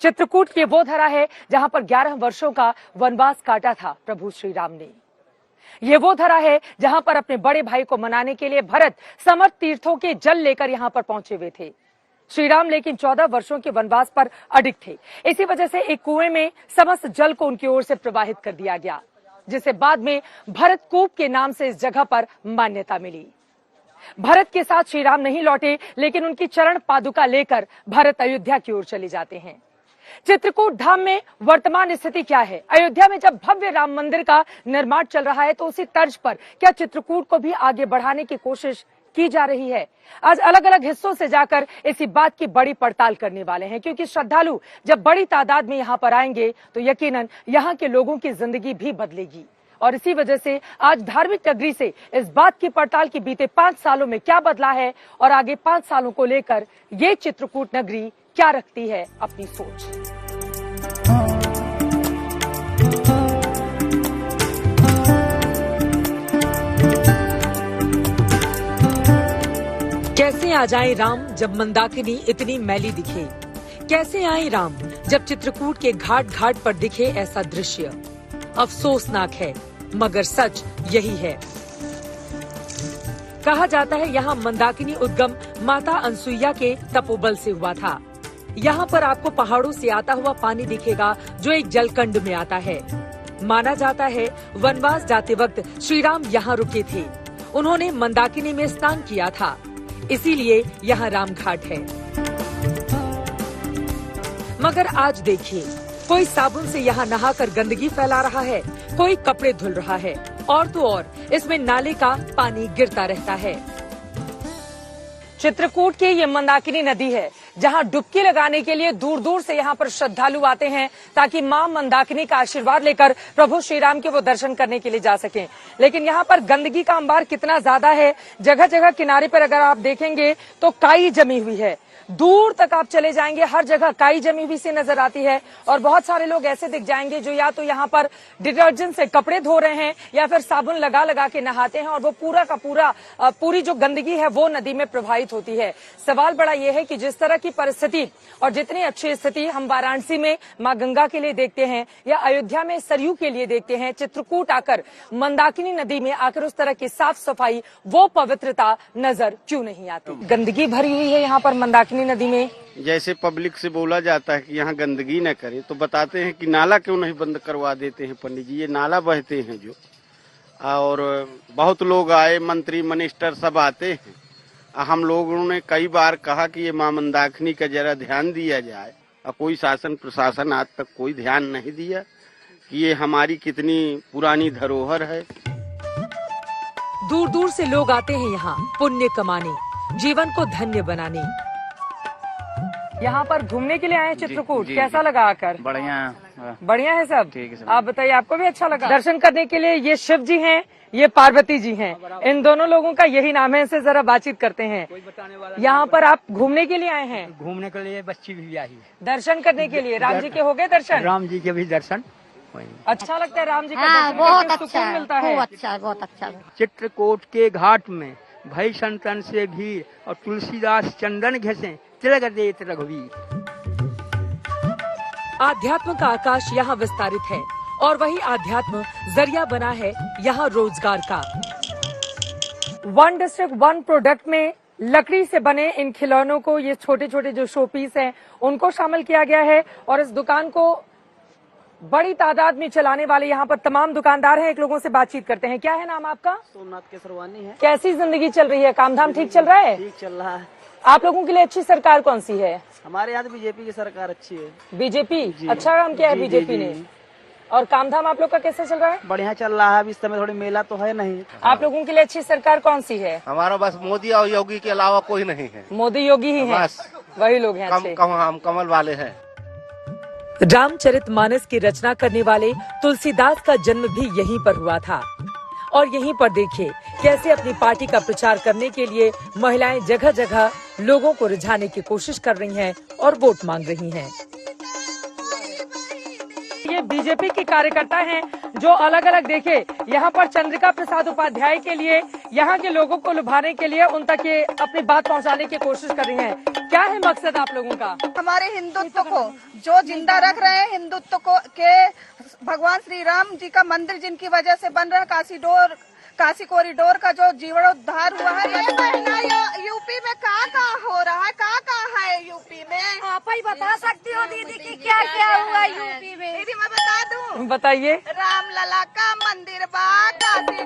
चित्रकूट ये वो धरा है जहां पर 11 वर्षों का वनवास काटा था प्रभु श्री राम ने। ये वो धरा है जहां पर अपने बड़े भाई को मनाने के लिए भरत समर्थ तीर्थों के जल लेकर यहां पर पहुंचे हुए थे। श्री राम लेकिन 14 वर्षों के वनवास पर अडिग थे। इसी वजह से एक कुएं में समस्त जल को उनकी ओर से प्रवाहित कर दिया गया, जिसे बाद में भरत कूप के नाम से इस जगह पर मान्यता मिली। भरत के साथ श्री राम नहीं लौटे, लेकिन उनकी चरण पादुका लेकर भरत अयोध्या की ओर चले जाते हैं। चित्रकूट धाम में वर्तमान स्थिति क्या है? अयोध्या में जब भव्य राम मंदिर का निर्माण चल रहा है, तो उसी तर्ज पर क्या चित्रकूट को भी आगे बढ़ाने की कोशिश की जा रही है? आज अलग अलग हिस्सों से जाकर इसी बात की बड़ी पड़ताल करने वाले हैं, क्योंकि श्रद्धालु जब बड़ी तादाद में यहाँ पर आएंगे तो यकीनन यहाँ के लोगों की जिंदगी भी बदलेगी। और इसी वजह से आज धार्मिक नगरी से इस बात की पड़ताल की बीते 5 सालों में क्या बदला है और आगे 5 सालों को लेकर ये चित्रकूट नगरी क्या रखती है अपनी सोच। कैसे आ जाए राम जब मंदाकिनी इतनी मैली दिखे? कैसे आए राम जब चित्रकूट के घाट घाट पर दिखे ऐसा दृश्य? अफसोसनाक है, मगर सच यही है। कहा जाता है यहाँ मंदाकिनी उद्गम माता अनसुईया के तपोबल से हुआ था। यहाँ पर आपको पहाड़ों से आता हुआ पानी दिखेगा, जो एक जलकंड में आता है। माना जाता है वनवास जाते वक्त श्री राम यहाँ रुके थे। उन्होंने मंदाकिनी में स्नान किया था, इसीलिए यहाँ राम घाट है। मगर आज देखिए, कोई साबुन से यहाँ नहाकर गंदगी फैला रहा है, कोई कपड़े धुल रहा है, और तो और इसमें नाले का पानी गिरता रहता है। चित्रकूट की ये मंदाकिनी नदी है, जहां डुबकी लगाने के लिए दूर दूर से यहाँ पर श्रद्धालु आते हैं, ताकि मां मंदाकिनी का आशीर्वाद लेकर प्रभु श्री राम के वो दर्शन करने के लिए जा सकें। लेकिन यहाँ पर गंदगी का अंबार कितना ज्यादा है, जगह जगह किनारे पर अगर आप देखेंगे तो काई जमी हुई है। दूर तक आप चले जाएंगे, हर जगह काई जमी हुई सी नजर आती है। और बहुत सारे लोग ऐसे दिख जाएंगे जो या तो यहाँ पर डिटर्जेंट से कपड़े धो रहे हैं या फिर साबुन लगा लगा के नहाते हैं, और वो पूरा का पूरा पूरी जो गंदगी है वो नदी में प्रवाहित होती है। सवाल बड़ा ये है कि जिस तरह की परिस्थिति और जितनी अच्छी स्थिति हम वाराणसी में माँ गंगा के लिए देखते हैं या अयोध्या में सरयू के लिए देखते हैं, चित्रकूट आकर मंदाकिनी नदी में आकर उस तरह की साफ सफाई, वो पवित्रता नजर क्यों नहीं आती? गंदगी भरी हुई है यहाँ पर मंदाकिनी नदी में। जैसे पब्लिक से बोला जाता है कि यहाँ गंदगी न करे, तो बताते हैं कि नाला क्यों नहीं बंद करवा देते हैं पंडित जी। ये नाला बहते हैं जो, और बहुत लोग आए, मंत्री मिनिस्टर सब आते हैं। हम लोगों ने कई बार कहा कि ये मां मंदाकिनी का जरा ध्यान दिया जाए, और कोई शासन प्रशासन आज तक कोई ध्यान नहीं दिया कि ये हमारी कितनी पुरानी धरोहर है। दूर दूर से लोग आते हैं यहाँ पुण्य कमाने, जीवन को धन्य बनाने। यहाँ पर घूमने के लिए आए चित्रकूट, कैसा लगा आकर? बढ़िया है सब। ठीक है सब। आप बताइए, आपको भी अच्छा लगा? दर्शन करने के लिए ये शिव जी हैं, ये पार्वती जी हैं। इन दोनों लोगों का यही नाम है, इनसे जरा बातचीत करते हैं। यहाँ पर आप घूमने के लिए आए हैं? घूमने के लिए बच्ची भी आई है, दर्शन करने के लिए। राम जी के हो गए दर्शन? राम जी के भी दर्शन। अच्छा लगता है राम जी का दर्शन? बहुत करके अच्छा सुकून मिलता है। बहुत अच्छा। चित्रकूट के घाट में भई संतन से भीड़, और तुलसीदास चंदन घसे तिलक देत रघुवीर। आध्यात्म का आकाश यहाँ विस्तारित है, और वही आध्यात्म जरिया बना है यहाँ रोजगार का। वन डिस्ट्रिक्ट वन प्रोडक्ट में लकड़ी से बने इन खिलौनों को, ये छोटे छोटे जो शो पीस हैं, उनको शामिल किया गया है। और इस दुकान को बड़ी तादाद में चलाने वाले यहाँ पर तमाम दुकानदार हैं। एक लोगों से बातचीत करते हैं। क्या है नाम आपका? सोमनाथ केसरवानी है। कैसी जिंदगी चल रही है? काम धाम ठीक चल रहा है? ठीक चल रहा है। आप लोगों के लिए अच्छी सरकार कौन सी है? हमारे यहाँ तो बीजेपी की सरकार अच्छी है। बीजेपी अच्छा काम किया है बीजेपी ने। और काम धाम आप लोग का कैसे चल रहा है? बढ़िया चल रहा है। अभी इस समय थोड़ी मेला तो है नहीं। आप लोगों के लिए अच्छी सरकार कौन सी है? हमारा बस मोदी और योगी के अलावा कोई नहीं है। मोदी योगी ही हैं, बस वही लोग हैं अच्छे। हम कमल वाले हैं। रामचरितमानस की रचना करने वाले तुलसीदास का जन्म भी यहीं पर हुआ था। और यहीं पर देखिए कैसे अपनी पार्टी का प्रचार करने के लिए महिलाएं जगह जगह लोगों को रिझाने की कोशिश कर रही हैं और वोट मांग रही हैं। ये बीजेपी के कार्यकर्ता हैं जो अलग अलग देखे यहाँ पर चंद्रिका प्रसाद उपाध्याय के लिए, यहाँ के लोगों को लुभाने के लिए उन तक ये अपनी बात पहुँचाने की कोशिश कर रही हैं। क्या है मकसद आप लोगों का? हमारे हिंदुत्व को जो जिंदा रख रहे हैं, हिंदुत्व को के भगवान श्री राम जी का मंदिर जिनकी वजह से बन रहा है, काशी कॉरिडोर का जो जीर्णोद्धार हुआ है। ये महीना यूपी में कहाँ हो रहा है, कहाँ है यूपी में? आप ही बता सकती हो दीदी कि क्या क्या हुआ यूपी में? दीदी मैं बता दूं? बताइए। रामलला का मंदिर बा, काशी